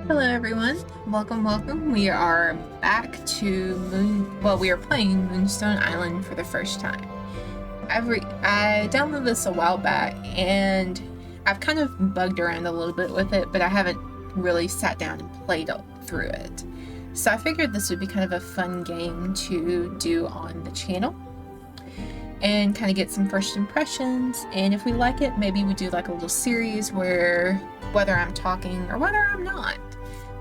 Hello everyone, welcome. We are back to we are playing Moonstone Island for the first time. I downloaded this a while back and I've kind of bugged around a little bit with it, but I haven't really sat down and played through it. So I figured this would be kind of a fun game to do on the channel and kind of get some first impressions, and if we like it, maybe we do like a little series where whether I'm talking or whether I'm not,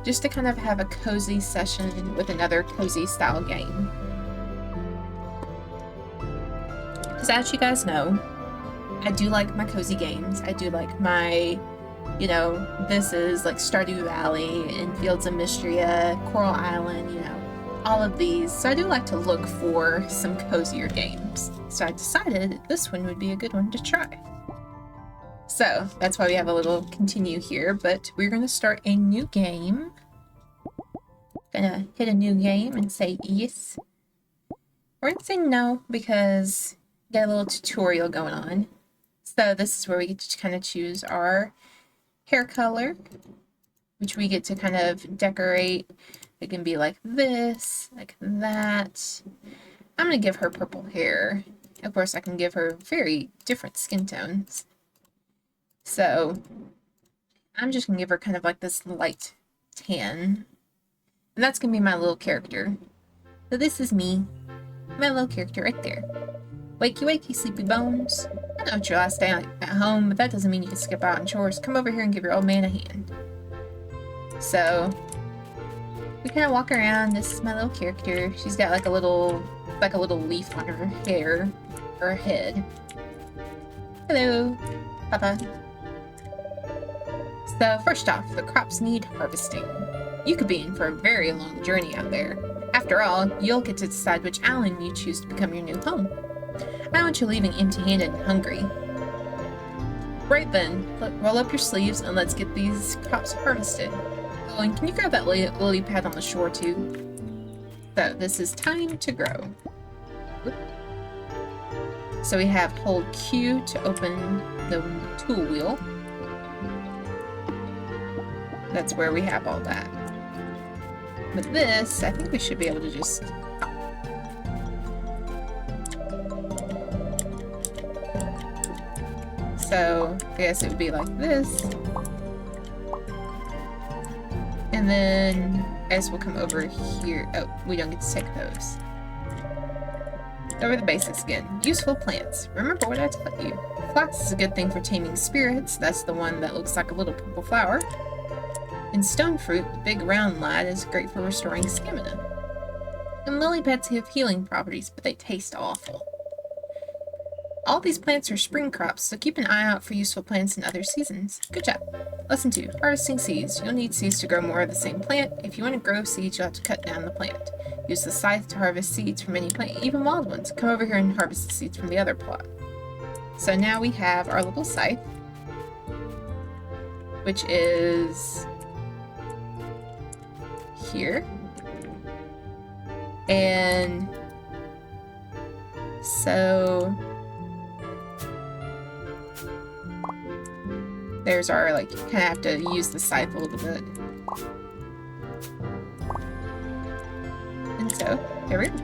just to kind of have a cozy session with another cozy style game. Because as you guys know, I do like my cozy games. I do like my, this is like Stardew Valley and Fields of Mystria, Coral Island, all of these. So I do like to look for some cozier games. So I decided this one would be a good one to try. So that's why we have a little continue here, but we're going to start a new game. Gonna hit a new game and say yes. We're going to say no because we got a little tutorial going on. So this is where we get to kind of choose our hair color, which we get to kind of decorate. It can be like this, like that. I'm going to give her purple hair. Of course, I can give her very different skin tones. So I'm just going to give her kind of like this light tan. And that's going to be my little character. So this is me, my little character right there. Wakey, wakey, sleepy bones. I know it's your last day at home, but that doesn't mean you can skip out on chores. Come over here and give your old man a hand. So we kind of walk around. This is my little character. She's got like a little leaf on her hair, or her head. Hello, Papa. So first off, the crops need harvesting. You could be in for a very long journey out there. After all, you'll get to decide which island you choose to become your new home. I don't want you leaving empty-handed and hungry. Right then, roll up your sleeves and let's get these crops harvested. Oh, and can you grab that lily pad on the shore too? So this is time to grow. Whoop. So we have hold Q to open the tool wheel. That's where we have all that. But this, I think we should be able to just... So, I guess it would be like this. And then, I guess we'll come over here. Oh, we don't get to take those. Over the basics again. Useful plants. Remember what I taught you. Flax is a good thing for taming spirits. That's the one that looks like a little purple flower. And stone fruit, the big round lad, is great for restoring stamina. And lily pads have healing properties, but they taste awful. All these plants are spring crops, so keep an eye out for useful plants in other seasons. Good job. Lesson 2. Harvesting seeds. You'll need seeds to grow more of the same plant. If you want to grow seeds, you'll have to cut down the plant. Use the scythe to harvest seeds from any plant, even wild ones. Come over here and harvest the seeds from the other plot. So now we have our little scythe, which is here. And so there's our, like, you kind of have to use the scythe a little bit. And so, there we go.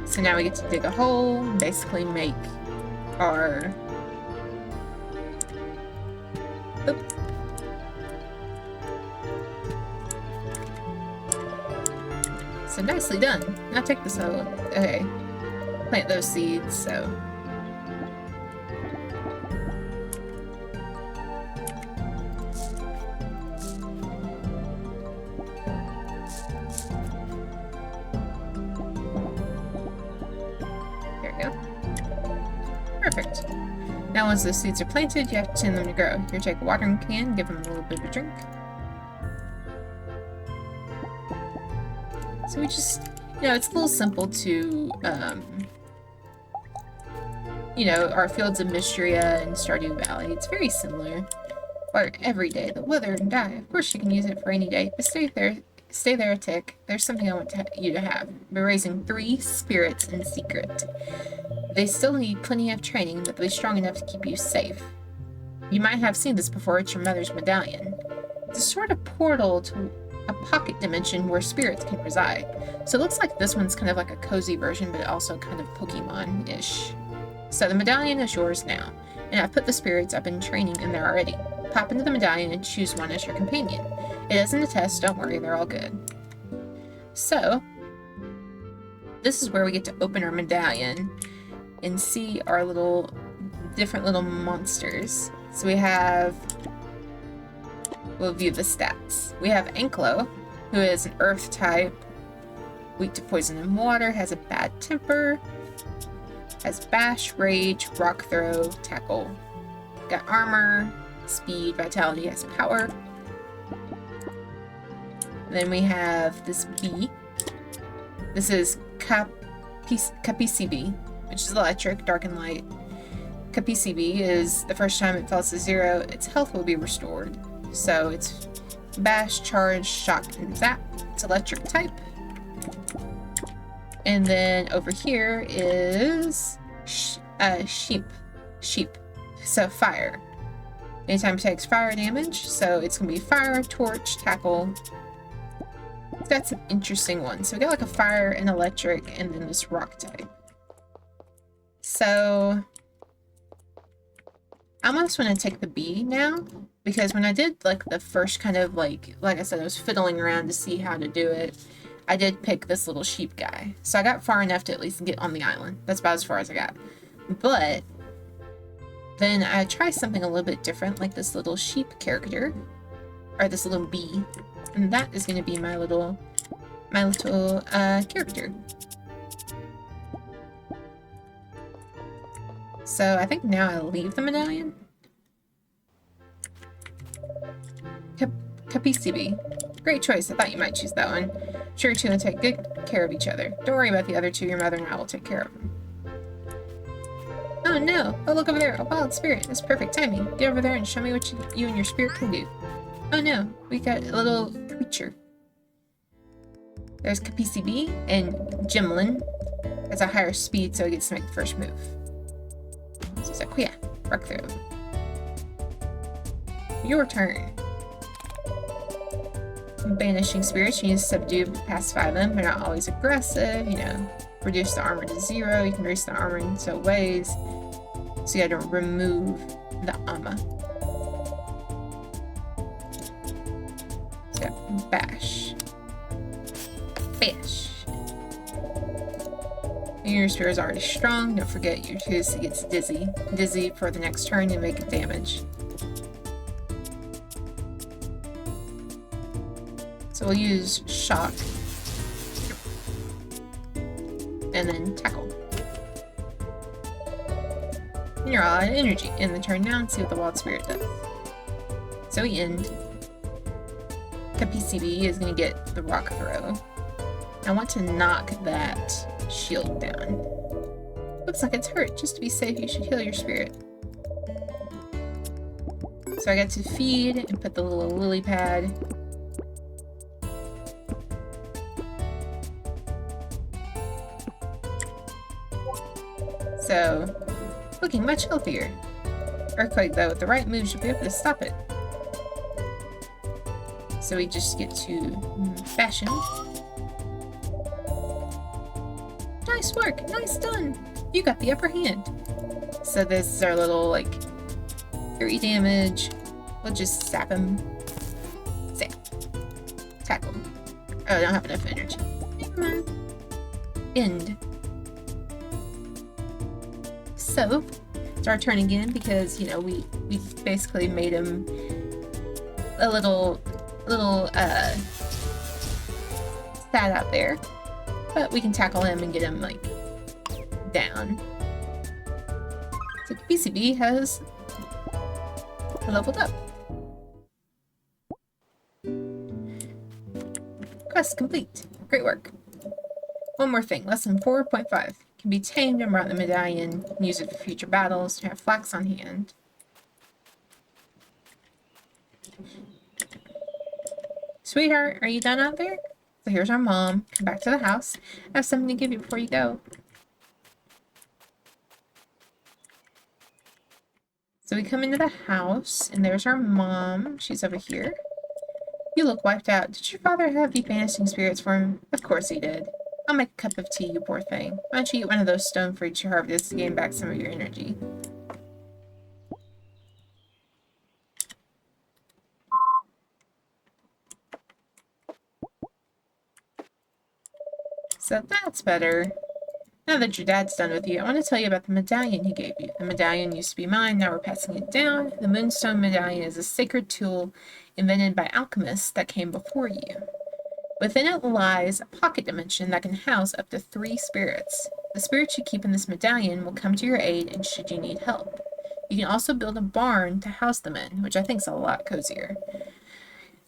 So now we get to dig a hole, and basically make our... Oop. So nicely done. Now take this hoe. Okay. Plant those seeds, so... There we go. Perfect. Now once those seeds are planted, you have to tend them to grow. Here, take a watering can, give them a little bit of a drink. So we just, it's a little simple to, our Fields of Mystria and Stardew Valley. It's very similar. Water every day, the wither and die. Of course you can use it for any day, but stay there a tick. There's something I want you to have. We're raising 3 spirits in secret. They still need plenty of training, but they'll be strong enough to keep you safe. You might have seen this before, it's your mother's medallion. It's a sort of portal to a pocket dimension where spirits can reside. So it looks like this one's kind of like a cozy version, but also kind of Pokemon-ish. So the medallion is yours now, and I've put the spirits up in training in there already. Pop into the medallion and choose one as your companion. It isn't a test, don't worry, they're all good. So, this is where we get to open our medallion and see our different little monsters. So we have, we'll view the stats. We have Anklo, who is an earth type, weak to poison and water, has a bad temper, has bash, rage, rock throw, tackle. Got armor, speed, vitality, has power. Then we have this bee. This is Kapisibi, which is electric, dark and light. Kapisibi is the first time it falls to 0, its health will be restored. So it's bash, charge, shock, and zap. It's electric type. And then over here is sheep. So fire. Anytime it takes fire damage, so it's gonna be fire, torch, tackle. It's got some interesting ones. So we got like a fire, an electric, and then this rock type. So I almost want to take the bee now, because when I did like the first kind of like I said, I was fiddling around to see how to do it. I did pick this little sheep guy. So I got far enough to at least get on the island. That's about as far as I got. But then I tried something a little bit different, like this little sheep character, or this little bee. And that is going to be my little character. So I think now I leave the medallion. Kapisibi. Great choice. I thought you might choose that one. Sure, you two will take good care of each other. Don't worry about the other two. Your mother and I will take care of them. Oh no! Oh, look over there. A wild spirit. That's perfect timing. Get over there and show me what you and your spirit can do. Oh no, we got a little creature. There's Kapisibi, and Jimlin has a higher speed, so he gets to make the first move. So he's like, yeah, rock throw. Your turn. Banishing spirits, you need to subdue, pacify them. They're not always aggressive, you know. Reduce the armor to 0. You can reduce the armor in so ways. So you gotta remove the armor. So bash. Bash. Your spirit is already strong. Don't forget your twos gets dizzy. Dizzy for the next turn and make damage. So we'll use shock. And then tackle. And you're all out of energy. End the turn now and see what the wild spirit does. So we end. Kapisibi is going to get the rock throw. I want to knock that shield down. Looks like it's hurt. Just to be safe, you should heal your spirit. So I got to feed and put the little lily pad. So, looking much healthier. Earthquake, though, with the right moves, you'll be able to stop it. So we just get to bash him. Nice work! Nice done! You got the upper hand. So this is our little, like, 3 damage. We'll just zap him. Zap. Tackle. Oh, I don't have enough energy. Never mind. End. So, it's our turn again because, you know, we basically made him a little sad out there. But we can tackle him and get him, like, down. So PCB has leveled up. Quest complete. Great work. One more thing. Lesson 4.5. Can be tamed and brought in the medallion. Can use it for future battles. You have flax on hand. Sweetheart, are you done out there? So here's our mom. Come back to the house. I have something to give you before you go. So we come into the house, and there's our mom. She's over here. You look wiped out. Did your father have you banishing spirits for him? Of course he did. I'll make a cup of tea, you poor thing. Why don't you eat one of those stone fruits you harvested to gain back some of your energy? So that's better. Now that your dad's done with you, I want to tell you about the medallion he gave you. The medallion used to be mine, now we're passing it down. The Moonstone medallion is a sacred tool invented by alchemists that came before you. Within it lies a pocket dimension that can house up to 3 spirits. The spirits you keep in this medallion will come to your aid and should you need help. You can also build a barn to house them in, which I think is a lot cozier.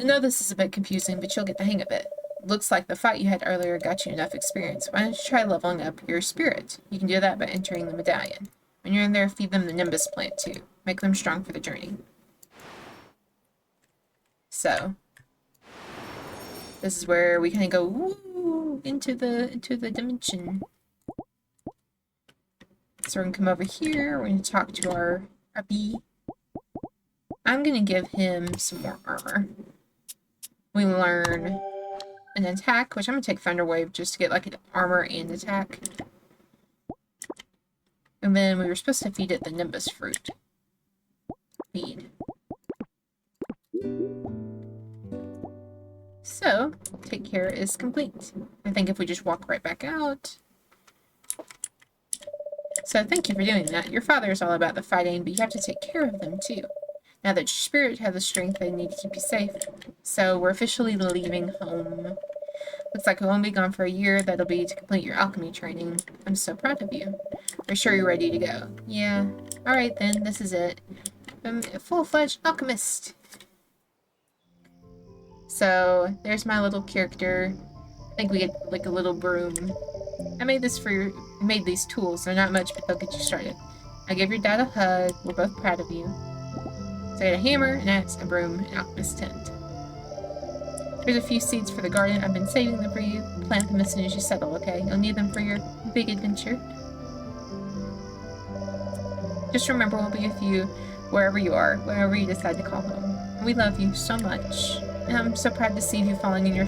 I know this is a bit confusing, but you'll get the hang of it. Looks like the fight you had earlier got you enough experience. Why don't you try leveling up your spirit? You can do that by entering the medallion. When you're in there, feed them the Nimbus plant too. Make them strong for the journey. So, this is where we kind of go woo, into the dimension. So we're gonna come over here. We're gonna talk to our bee. I'm gonna give him some more armor. We learn an attack, which I'm gonna take Thunder Wave just to get like an armor and attack. And then we were supposed to feed it the Nimbus fruit. Feed. So, take care is complete. I think if we just walk right back out. So thank you for doing that. Your father is all about the fighting, but you have to take care of them too. Now that your spirit has the strength they need to keep you safe. So we're officially leaving home. Looks like we won't be gone for a year. That'll be to complete your alchemy training. I'm so proud of you. Are sure you're ready to go? Yeah. Alright then, this is it. I'm a full-fledged alchemist. So, there's my little character. I think we get like a little broom. I made these tools. They're not much, but they'll get you started. I gave your dad a hug. We're both proud of you. So I got a hammer, an axe, a broom, an alchemist tent. Here's a few seeds for the garden. I've been saving them for you. Plant them as soon as you settle, okay? You'll need them for your big adventure. Just remember we'll be with you wherever you are, wherever you decide to call home. And we love you so much. And I'm so proud to see you following in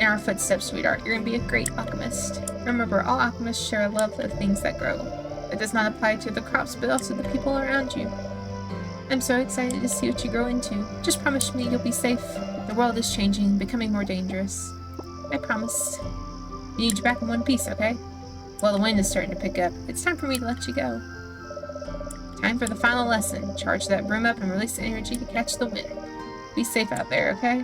our footsteps, sweetheart. You're gonna be a great alchemist. Remember, all alchemists share a love of things that grow. It does not apply to the crops, but also the people around you. I'm so excited to see what you grow into. Just promise me you'll be safe. The world is changing, becoming more dangerous. I promise. I need you back in one piece, okay? Well, the wind is starting to pick up. It's time for me to let you go. Time for the final lesson. Charge that broom up and release the energy to catch the wind. Be safe out there, okay?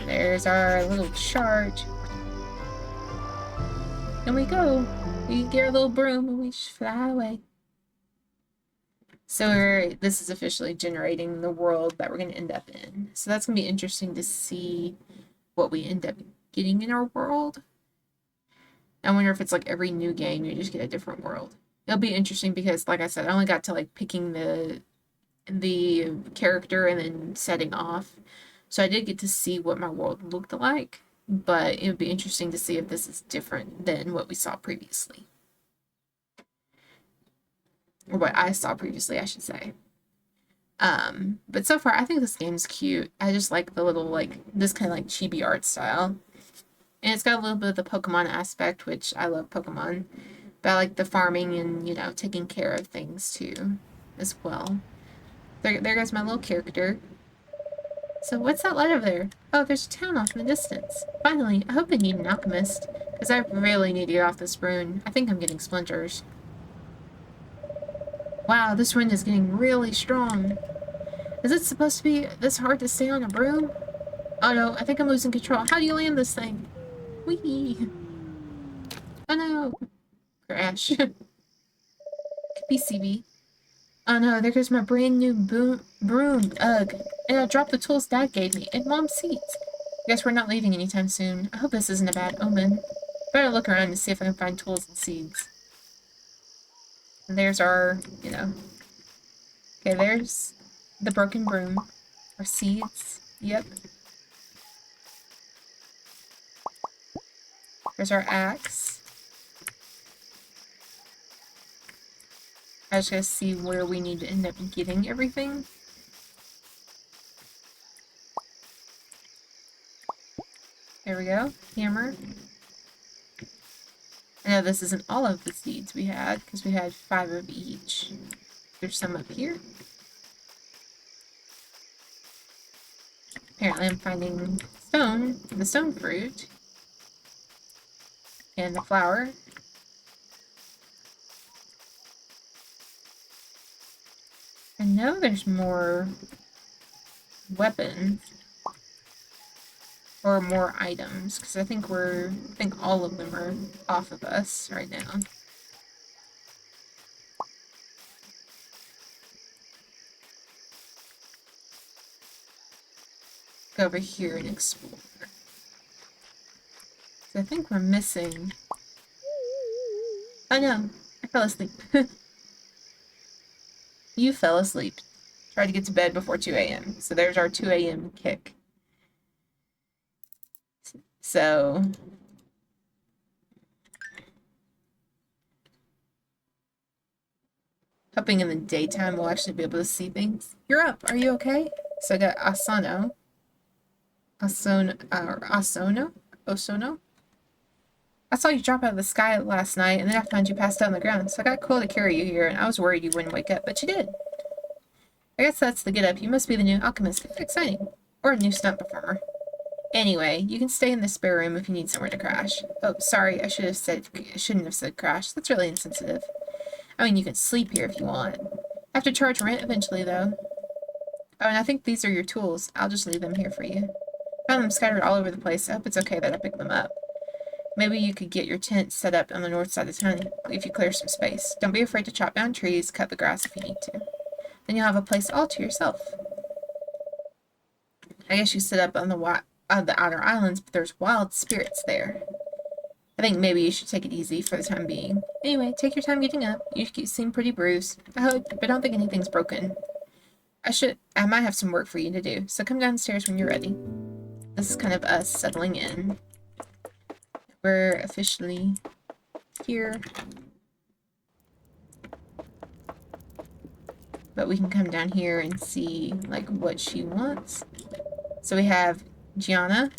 There's our little charge. And we go. We get our little broom and we just fly away. So this is officially generating the world that we're going to end up in. So that's going to be interesting to see what we end up getting in our world. I wonder if it's like every new game you just get a different world. It'll be interesting because, like I said, I only got to like picking the character and then setting off. So I did get to see what my world looked like, but it would be interesting to see if this is different than what we saw previously. Or what I saw previously, I should say. But so far, I think this game's cute. I just like the little, like, this kind of, like, chibi art style. And it's got a little bit of the Pokemon aspect, which I love Pokemon. But I like the farming and, you know, taking care of things, too, as well. There goes my little character. So what's that light over there? Oh, there's a town off in the distance. Finally, I hope they need an alchemist. Because I really need to get off this rune. I think I'm getting splinters. Wow, this wind is getting really strong. Is it supposed to be this hard to stay on a broom? Oh no, I think I'm losing control. How do you land this thing? Whee! Oh no! Crash. Could be CB. Oh no, there goes my brand new broom. Ugh. And I dropped the tools Dad gave me in Mom's seats. Guess we're not leaving anytime soon. I hope this isn't a bad omen. Better look around to see if I can find tools and seeds. And there's our, you know. Okay, there's the broken broom. Our seeds. Yep. There's our axe. I just gotta see where we need to end up getting everything. There we go. Hammer. I know this isn't all of the seeds we had, because we had 5 of each. There's some up here. Apparently I'm finding stone, the stone fruit, and the flower. I know there's more weapons. Or more items, because I think all of them are off of us right now. Go over here and explore. So I think we're missing... Oh no, I fell asleep. You fell asleep. Tried to get to bed before 2 a.m. So there's our 2 a.m. kick. So... hoping in the daytime we'll actually be able to see things. You're up. Are you okay? So I got Osono. Osono? I saw you drop out of the sky last night, and then I found you passed out on the ground, so I got Cole to carry you here, and I was worried you wouldn't wake up, but you did. I guess that's the get-up. You must be the new alchemist. Exciting. Or a new stunt performer. Anyway, you can stay in the spare room if you need somewhere to crash. Oh, sorry, I shouldn't have said crash. That's really insensitive. I mean, you can sleep here if you want. I have to charge rent eventually, though. Oh, and I think these are your tools. I'll just leave them here for you. Found them scattered all over the place. I hope it's okay that I picked them up. Maybe you could get your tent set up on the north side of town if you clear some space. Don't be afraid to chop down trees, cut the grass if you need to. Then you'll have a place all to yourself. I guess you sit up on the outer islands, but there's wild spirits there. I think maybe you should take it easy for the time being. Anyway, take your time getting up. You seem pretty bruised. I don't think anything's broken. I might have some work for you to do, so come downstairs when you're ready. This is kind of us settling in. We're officially here. But we can come down here and see, like, what she wants. So we have Gianna.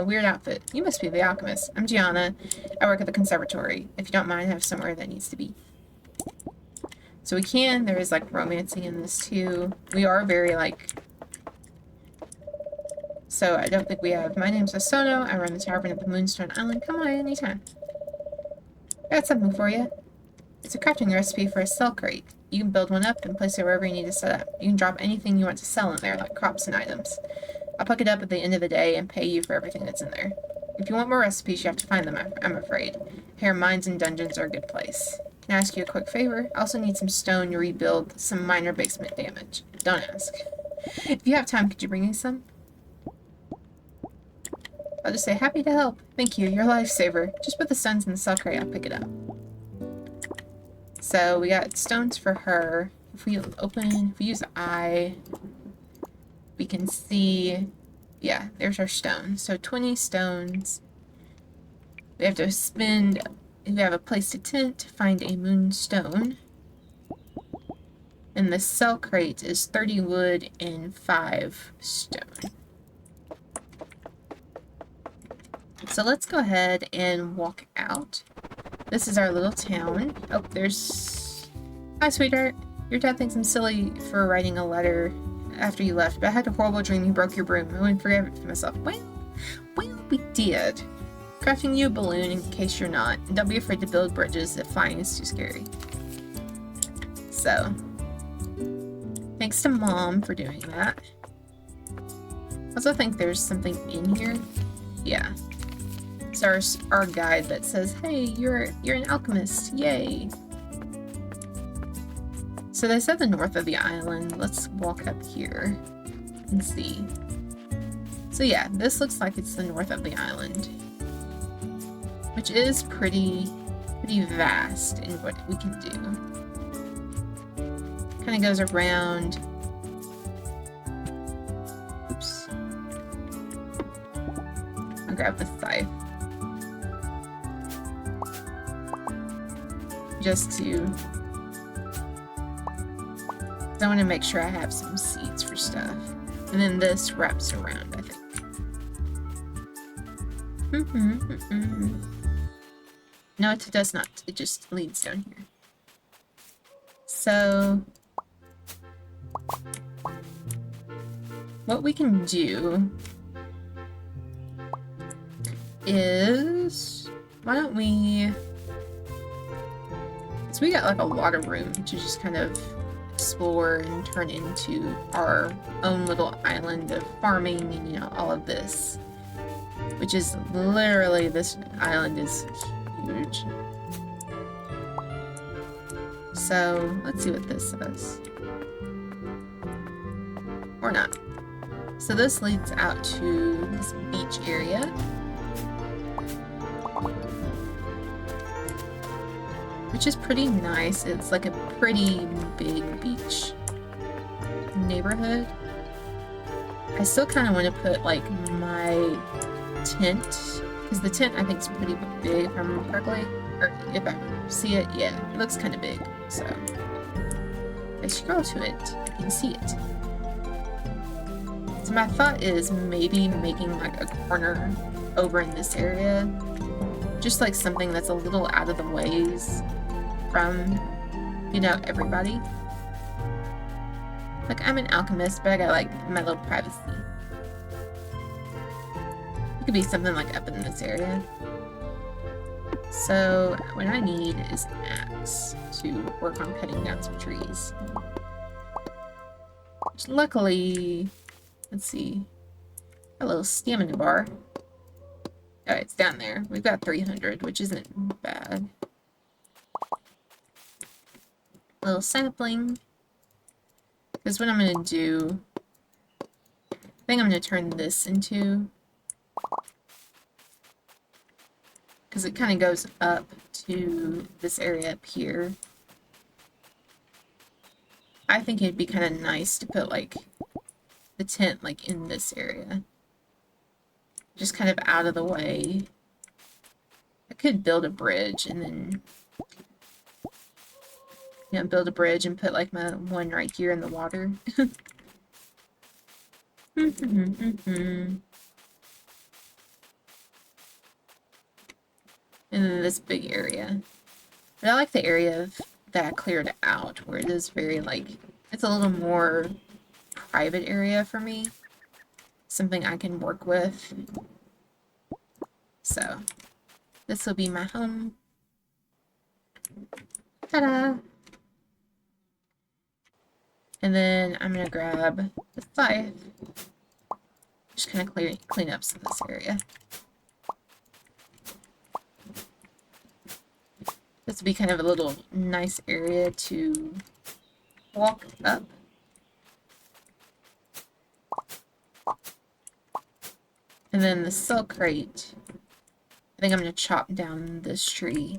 Weird outfit. You must be the alchemist. I'm Gianna. I work at the conservatory. If you don't mind, I have somewhere that needs to be. So we can. There is, like, romancing in this, too. We are very, like... So I don't think we have... My name's Osono. I run the tavern at the Moonstone Island. Come on anytime. I got something for you. It's a crafting recipe for a cell crate. You can build one up and place it wherever you need to set up. You can drop anything you want to sell in there, like crops and items. I'll pick it up at the end of the day and pay you for everything that's in there. If you want more recipes, you have to find them, I'm afraid. Here, mines and dungeons are a good place. Can I ask you a quick favor? I also need some stone to rebuild some minor basement damage. Don't ask. If you have time, could you bring me some? I'll just say, happy to help. Thank you, you're a lifesaver. Just put the stones in the cell crate, I'll pick it up. So we got stones for her. If we use I, we can see, yeah, there's our stone. So 20 stones. We have to spend, if we have a place to tent, to find a moonstone. And the cell crate is 30 wood and 5 stone. So let's go ahead and walk out. This is our little town. Oh, there's... Hi, sweetheart. Your dad thinks I'm silly for writing a letter after you left, but I had a horrible dream you broke your broom. I wouldn't forgive it for myself. Well, we did. Crafting you a balloon in case you're not. And don't be afraid to build bridges if flying is too scary. So, thanks to Mom for doing that. I also think there's something in here. Yeah. It's our guide that says, hey, you're an alchemist, yay. So they said the north of the island. Let's walk up here and see. So yeah, this looks like it's the north of the island, which is pretty vast in what we can do. Kind of goes around. Oops. I'll grab the scythe. Just to I want to make sure I have some seats for stuff. And then this wraps around, I think. No, it does not. It just leads down here. So what we can do is, why don't we, so we got like a lot of room to just kind of explore and turn into our own little island of farming and, you know, all of this, which is literally, this island is huge. So let's see what this says. Or not. So this leads out to this beach area. Which is pretty nice. It's like a pretty big beach neighborhood. I still kind of want to put like my tent, because the tent I think is pretty big if I remember correctly. Or if I see it, yeah, it looks kind of big. So if I scroll to it, I can see it. So my thought is maybe making like a corner over in this area. Just like something that's a little out of the ways from, you know, everybody. Like, I'm an alchemist, but I got like my little privacy. It could be something like up in this area. So what I need is an axe to work on cutting down some trees. Which luckily, let's see, a little stamina bar. Oh, it's down there. We've got 300, which isn't bad. A little sapling. Because what I'm going to do, I think I'm going to turn this into, because it kind of goes up to this area up here. I think it'd be kind of nice to put like the tent like in this area. Just kind of out of the way. I could build a bridge and then, you know, build a bridge and put like my one right here in the water. And then this big area. But I like the area that I cleared out, where it is very like, it's a little more private area for me. Something I can work with. So, this will be my home. Ta-da! And then I'm gonna grab the scythe. Just kind of clean up some of this area. This will be kind of a little nice area to walk up. And then the cell crate, I think I'm going to chop down this tree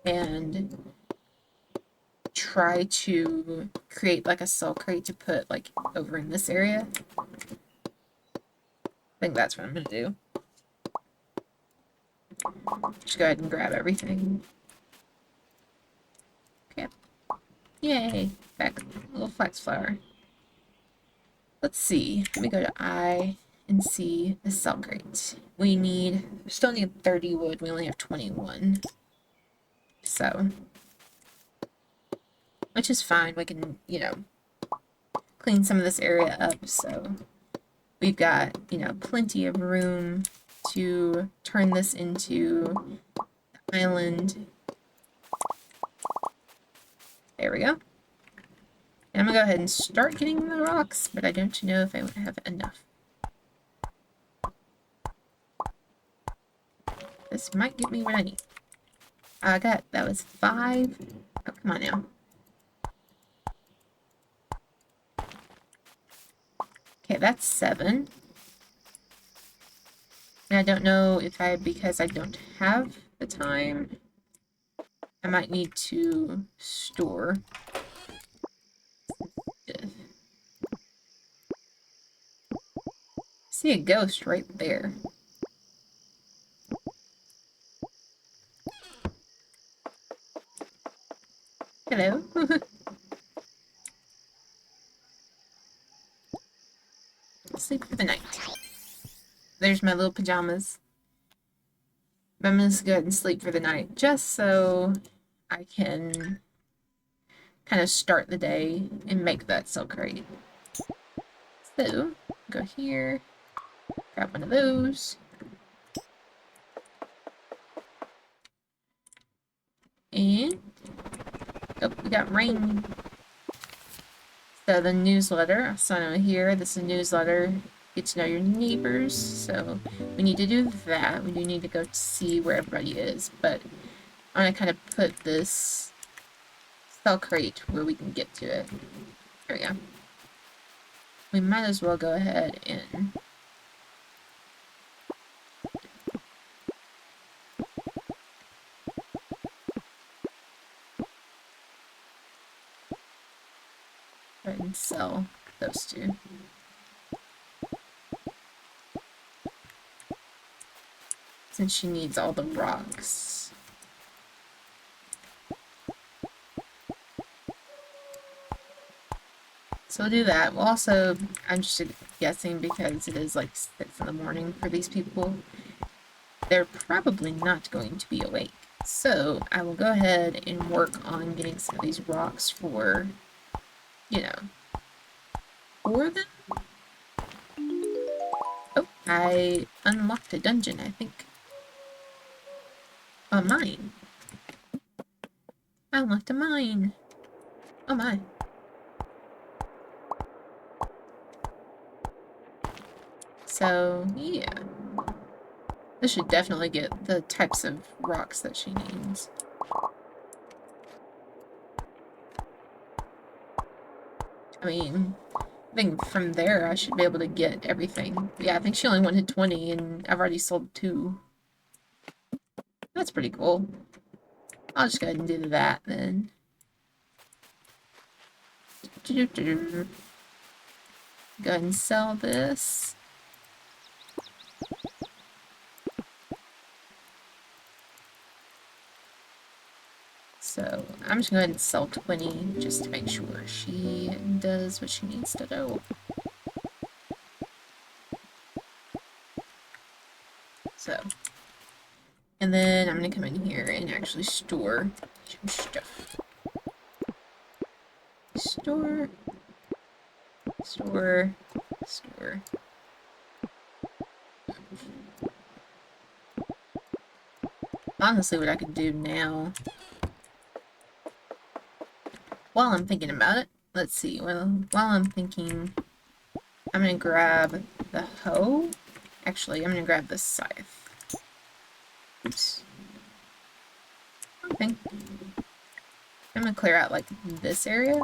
and try to create like a cell crate to put like over in this area. I think that's what I'm going to do. Just go ahead and grab everything. Okay. Yay! Back, little flax flower. Let's see. Let me go to I and see the cell crate. We still need 30 wood. We only have 21. So, which is fine. We can, you know, clean some of this area up. So, we've got, you know, plenty of room to turn this into the island. There we go. And I'm gonna go ahead and start getting the rocks, but I don't know if I would have enough. This might get me what I need. That was 5. Oh, come on now. Okay, that's 7. And I don't know if because I don't have the time, I might need to store. See a ghost right there. Hello. sleep for the night. There's my little pajamas. I'm gonna just go ahead and sleep for the night, just so I can kind of start the day and make that silk crate. So, go here, grab one of those. And, oh, we got rain. So the newsletter, I'll sign over here. This is a newsletter. Get to know your neighbors. So we need to do that. We do need to go see where everybody is. But I'm going to kind of put this cell crate where we can get to it. There we go. We might as well go ahead and sell those two. Since she needs all the rocks. So we'll do that. We'll also, I'm just guessing because it is like 6 in the morning for these people, they're probably not going to be awake. So I will go ahead and work on getting some of these rocks for, you know, for them. Oh, I unlocked a dungeon, I think. A mine. I unlocked a mine. Oh my. So, yeah. This should definitely get the types of rocks that she needs. I mean, I think from there I should be able to get everything. Yeah, I think she only wanted 20 and I've already sold 2. That's pretty cool. I'll just go ahead and do that then. Go ahead and sell this. So I'm just going to go ahead and sell 20 just to make sure she does what she needs to do. So, and then I'm going to come in here and actually store some stuff. Store. Honestly, what I could do now, while I'm thinking about it, let's see, while I'm thinking, I'm going to grab the hoe. Actually, I'm going to grab the scythe. Oops. Okay. I'm going to clear out, like, this area.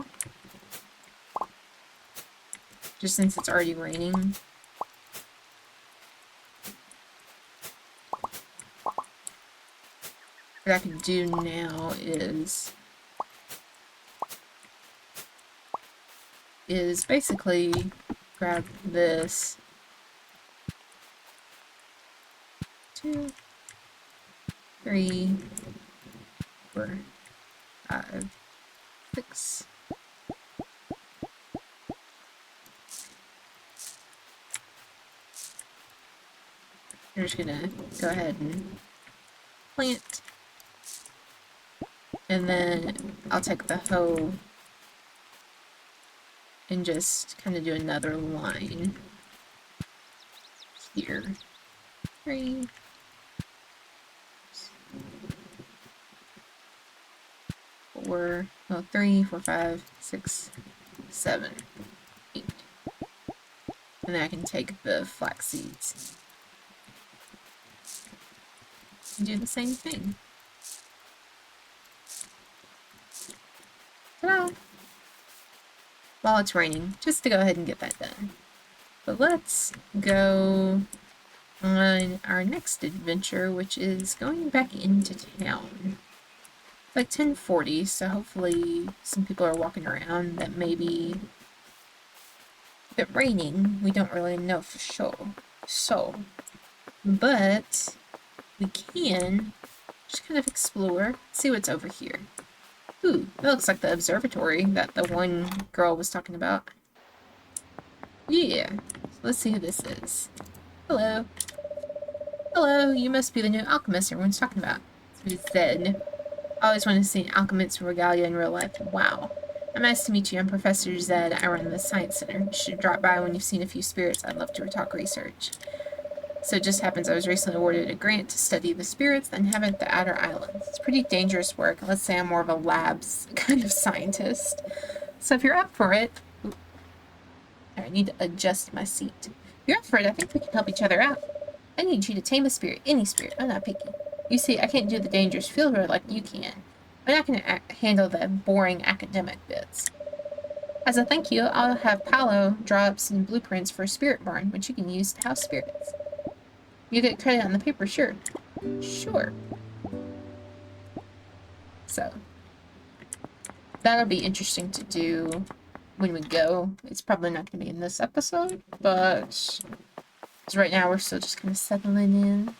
Just since it's already raining. What I can do now is basically grab this. 2, 3, 4, 5, 6. I'm just gonna go ahead and plant. And then I'll take the hoe and just kind of do another line here. 3. 4, well, 3, 4, 5, 6, 7, 8. And then I can take the flax seeds and do the same thing. Ta-da! While it's raining, just to go ahead and get that done. But let's go on our next adventure, which is going back into town. It's like 10:40, so hopefully some people are walking around that maybe if it's raining, we don't really know for sure. So, but we can just kind of explore, see what's over here. Ooh, that looks like the observatory that the one girl was talking about. Yeah, so Let's see who this is. Hello. Hello, you must be the new alchemist everyone's talking about. Who's Zed? I always wanted to see an alchemist's regalia in real life. Wow. I'm nice to meet you. I'm Professor Zed. I run the Science Center. You should drop by when you've seen a few spirits. I'd love to talk research. So it just happens I was recently awarded a grant to study the spirits that inhabit the Outer Islands. It's pretty dangerous work. Let's say I'm more of a labs kind of scientist. So if you're up for it... I need to adjust my seat. If you're up for it, I think we can help each other out. I need you to tame a spirit, any spirit. I'm not picky. You see, I can't do the dangerous field work like you can. I'm not going to handle the boring academic bits. As a thank you, I'll have Paolo draw up some blueprints for a spirit barn, which you can use to house spirits. You get credit on the paper, sure. Sure. So, that'll be interesting to do when we go. It's probably not going to be in this episode, but right now we're still just kind of settling in.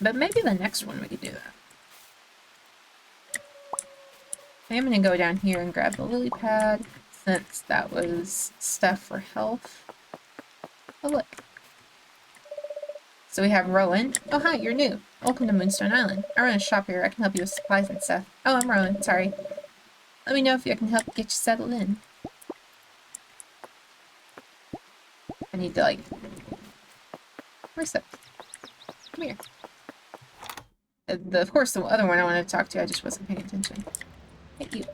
But maybe the next one we could do that. I'm going to go down here and grab the lily pad, since that was stuff for health. Oh, look. So we have Rowan. Oh, hi, you're new. Welcome to Moonstone Island. I run a shop here. I can help you with supplies and stuff. Oh, I'm Rowan. Sorry. Let me know if I can help get you settled in. I need to, like... Where's that? Come here. Of course, the other one I wanted to talk to, I just wasn't paying attention. Thank you.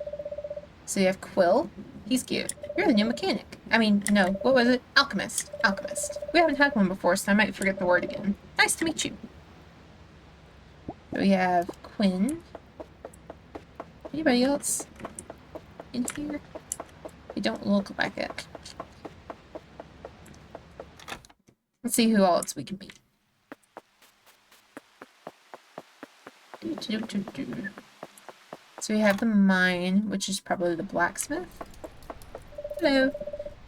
So you have Quill. He's cute. You're the new mechanic. I mean, no, what was it? Alchemist. Alchemist. We haven't had one before, so I might forget the word again. Nice to meet you. So we have Quinn. Anybody else in here? They don't look like it. Let's see who else we can meet. So we have the mine, which is probably the blacksmith. Hello.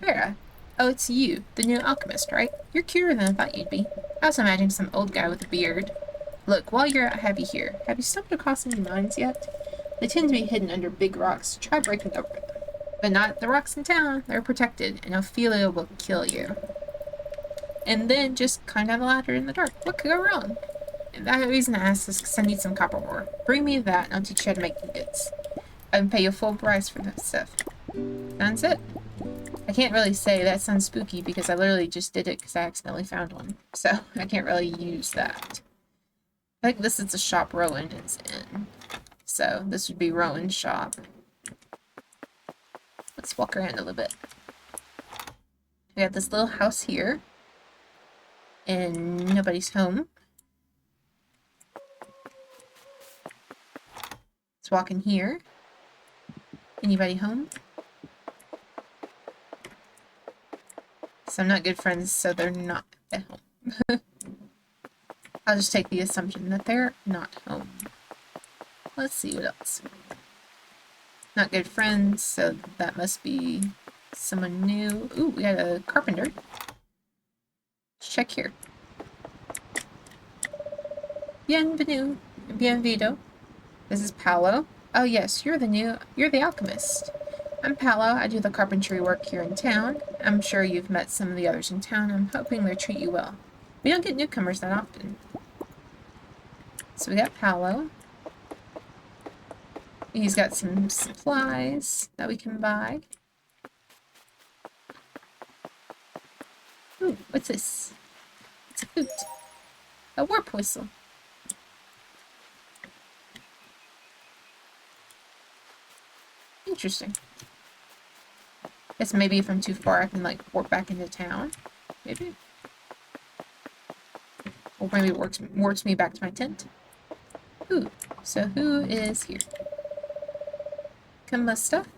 Vera. Oh, it's you, the new alchemist, right? You're cuter than I thought you'd be. I was imagining some old guy with a beard. Look, while you're out, I have you here. Have you stumbled across any mines yet? They tend to be hidden under big rocks. Try breaking over them. But not the rocks in town. They're protected, and Ophelia will kill you. And then just climb down the ladder in the dark. What could go wrong? And the reason I asked is because I need some copper ore. Bring me that, and I'll teach you how to make ingots. I can pay you full price for that stuff. Sounds it? I can't really say that sounds spooky because I literally just did it because I accidentally found one. So I can't really use that. I think this is the shop Rowan is in. So this would be Rowan's shop. Let's walk around a little bit. We have this little house here. And nobody's home. Let's walk in here. Anybody home? So I'm not good friends, so they're not at home. I'll just take the assumption that they're not home. Let's see what else. Not good friends, so that must be someone new. Ooh, we got a carpenter. Let's check here. Bienvenue. Bienvenido. This is Paolo. Oh yes, you're the alchemist. I'm Paolo. I do the carpentry work here in town. I'm sure you've met some of the others in town. I'm hoping they'll treat you well. We don't get newcomers that often. So we got Paolo. He's got some supplies that we can buy. Ooh, what's this? It's a flute. A warp whistle. Interesting. Guess maybe if I'm too far, I can like warp back into town. Maybe. Or maybe it warps me back to my tent. Ooh, so who is here? Come my stuff.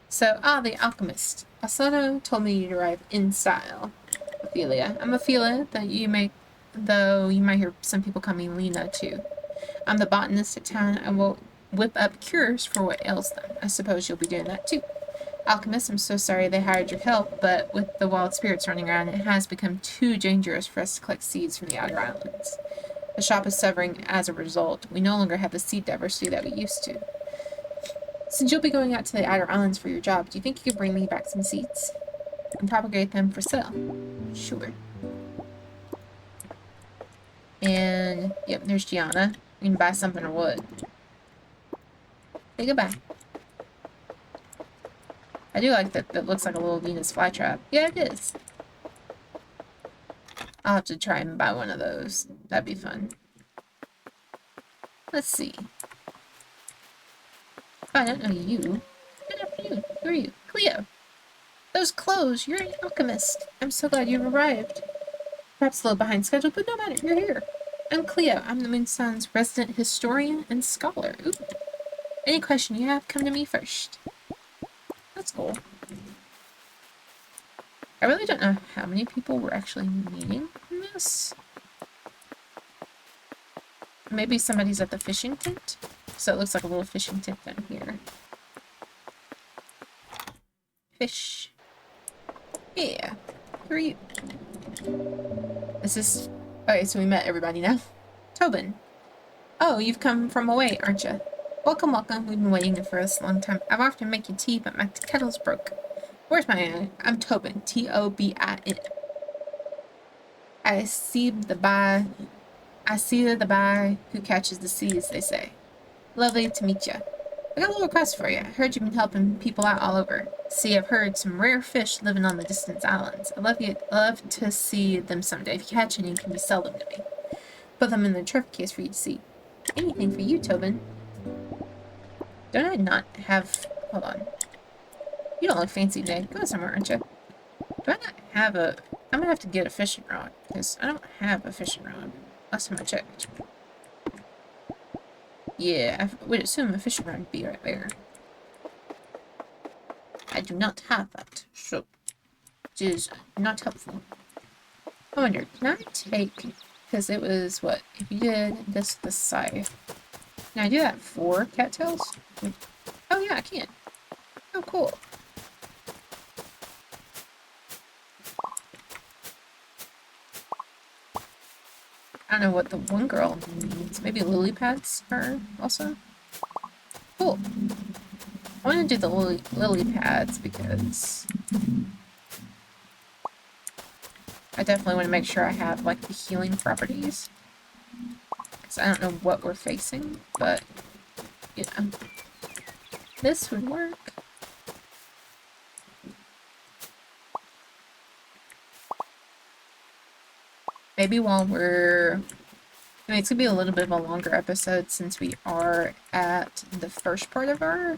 So, the alchemist. Asano told me you'd arrive in style. Ophelia. I'm Ophelia, though you might hear some people call me Lena too. I'm the botanist at town. I will whip up cures for what ails them. I suppose you'll be doing that too. Alchemist, I'm so sorry they hired your help, but with the wild spirits running around, it has become too dangerous for us to collect seeds from the outer islands. The shop is suffering as a result. We no longer have the seed diversity that we used to. Since you'll be going out to the outer islands for your job, do you think you could bring me back some seeds and propagate them for sale? Sure. And, yep, there's Gianna. We can buy something or what? Say goodbye. I do like that. That looks like a little Venus flytrap. Yeah, it is. I'll have to try and buy one of those. That'd be fun. Let's see. Oh, I don't know you. Good afternoon. Who are you? Cleo. Those clothes. You're an alchemist. I'm so glad you've arrived. Perhaps a little behind schedule, but no matter. You're here. I'm Cleo. I'm the Moonstone's resident historian and scholar. Ooh. Any question you have, come to me first. That's cool. I really don't know how many people we're actually meeting in this. Maybe somebody's at the fishing tent? So it looks like a little fishing tent down here. Fish. Yeah. Who are you? This is... Okay, so we met everybody now. Tobin. Oh, you've come from away, aren't you? Welcome, welcome. We've been waiting for this a long time. I've offered to make you tea, but my kettle's broke. Where's my... I'm Tobin. T-O-B-I-N. I see the by who catches the seas, they say. Lovely to meet you. I got a little request for you. I heard you've been helping people out all over. See, I've heard some rare fish living on the distant islands. I'd love to see them someday. If you catch any, can you sell them to me? Put them in the trophy case for you to see. Anything for you, Tobin. Don't I not have... Hold on. You don't look fancy today. Go somewhere, aren't you? Do I not have a... I'm gonna have to get a fishing rod, because I don't have a fishing rod. Last time I checked. Yeah, I would assume a fishing rod would be right there. I do not have that, so it is not helpful. I wonder, can I take... Because it was, what? If you did this with the scythe... Can I do that for cattails? Oh yeah, I can. Oh, cool. I don't know what the one girl needs. Maybe lily pads are also? Cool. I want to do the lily pads because I definitely want to make sure I have like the healing properties. Because I don't know what we're facing, but you know, this would work. Maybe while we're... I mean, it's gonna be a little bit of a longer episode since we are at the first part of our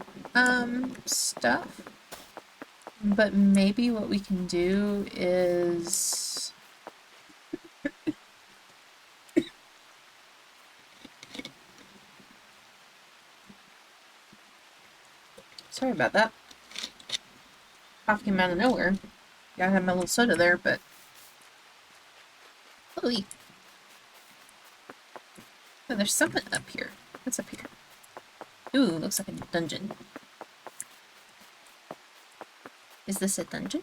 stuff. But maybe what we can do is... Sorry about that. Cough came out of nowhere. Gotta have my little soda there, but... Holy. Oh, there's something up here. What's up here? Ooh, looks like a dungeon. Is this a dungeon?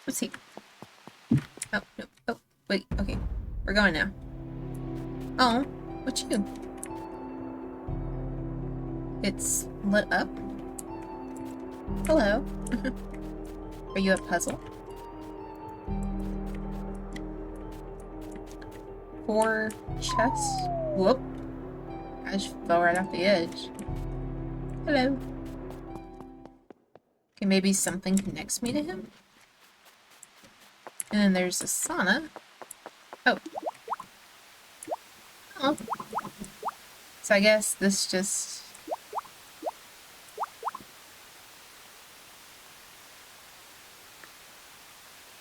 Let's see. Oh, no. Oh, wait. Okay. We're going now. Oh, what you? It's lit up. Hello. Are you a puzzle? 4 chests. Whoop. I just fell right off the edge. Hello. Okay, maybe something connects me to him? And then there's a sauna. Oh. Oh. So I guess this just...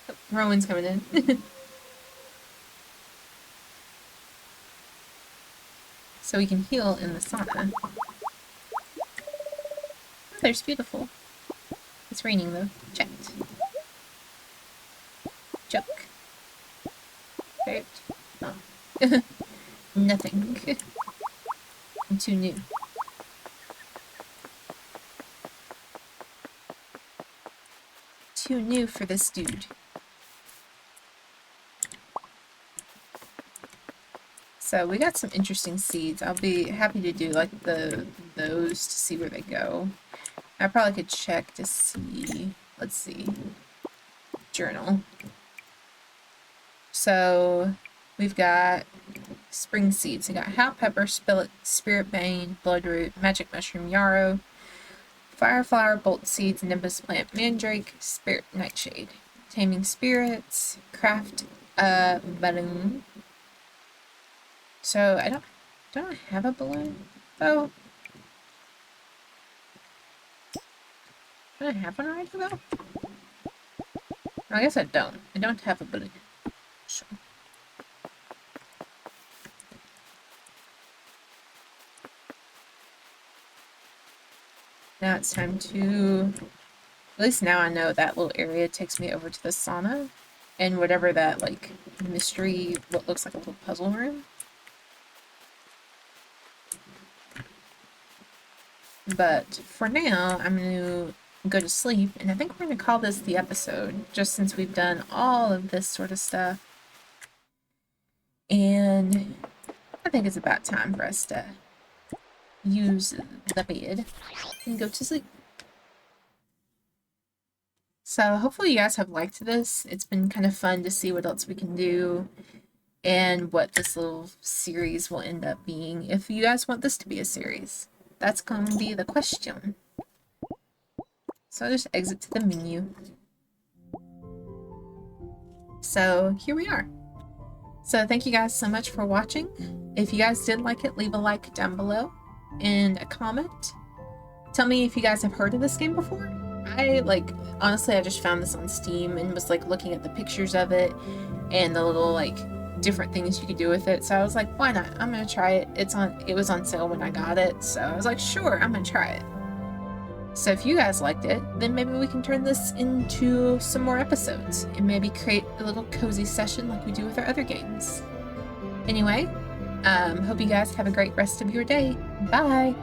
Oh, Rowan's coming in. So we can heal in the sauna. Oh, there's beautiful. It's raining though. Checked. Joke. Right. Oh. Nothing. I'm too new. Too new for this dude. So we got some interesting seeds. I'll be happy to do like those to see where they go. I probably could check to see let's see, journal. So we've got spring seeds. We got how pepper, spillet, spirit bane, bloodroot, magic mushroom, yarrow, fireflower, bolt seeds, nimbus plant, mandrake, spirit nightshade, taming spirits, craft balloon. So I don't have a balloon. Oh, do I have one ready to go? I guess I don't. I don't have a balloon. So. Now it's time to, at least now I know that little area takes me over to the sauna and whatever that like mystery, what looks like a little puzzle room. But for now, I'm going to go to sleep, and I think we're going to call this the episode, just since we've done all of this sort of stuff. And I think it's about time for us to use the bed and go to sleep. So hopefully you guys have liked this. It's been kind of fun to see what else we can do and what this little series will end up being, if you guys want this to be a series. That's going to be the question. So I'll just exit to the menu. So here we are. So thank you guys so much for watching. If you guys did like it, leave a like down below and a comment. Tell me if you guys have heard of this game before. Honestly, I just found this on Steam and was like looking at the pictures of it and the little like different things you could do with it. So I was like, why not? I'm gonna try it. It was on sale when I got it. So I was like, sure, I'm gonna try it. So if you guys liked it, then maybe we can turn this into some more episodes and maybe create a little cozy session like we do with our other games. Anyway, hope you guys have a great rest of your day. Bye!